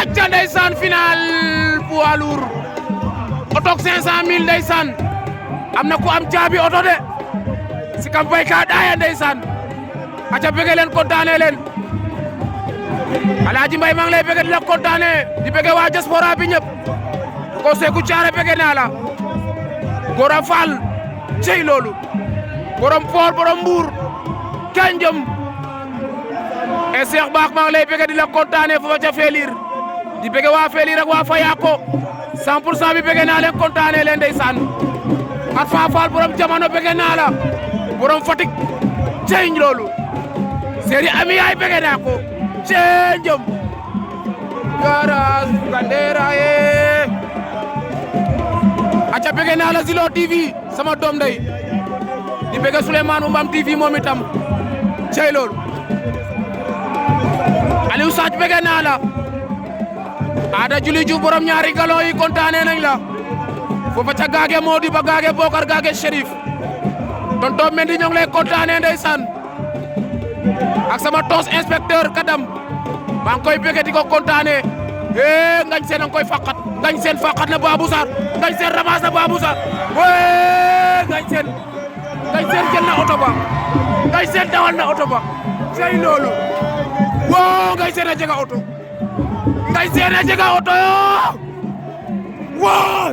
acca ndeysaan final poids lourd otok 500 000 ndeysaan am na ku am caabi oto de si kam bay ka daaya ndeysaan acca bëgg leen kontaane leen Alaaji Mbay maa ngi lay bëgg di la kontaane di bëgg waa diaspora bi ñëpp ko Seeku Caare bëgg naa la Gora Fall cey loolu borom Poor borom Mbuur kanjëm e Cheikh Baax maa ngi lay bëgg di la kontaane foofa ca Felir di bëgg waa Felir ak waa Fayako 100% bi bëgg naa leen kontaane leen ndeysaan at Fa Fall borom jamono bëgg naa la borom Fatick cey loolu Seri Ami yaay bëgg naa ko cenjëm garas gandera ye aca bëgg naa la Zilo TV sama doom ndey di bëgg Souleymane Mbam TV moom itam cey loolu Aliou Sadj bëgg naa la Ada Juli Diouf borom ñaari galon yi kontaane nañ la foofa ca gaage Modi ba gaage Bokar gaage Chérif tonton Mendy ñoo ngi lay kontaane ndeysaan ak sama tos inspecteur Kadam maa ngi koy bëgg di ko kontaane ngañ seen a ngi koy faqat ngañ seen faqat na Babou Sarr ngañ seen ramas na Babou Sarr ngañ seen jël na oto ba ngañ seen dawal na oto ba cey loolu woo ngañ seen a jega oto ngañ seen a jega oto yo woo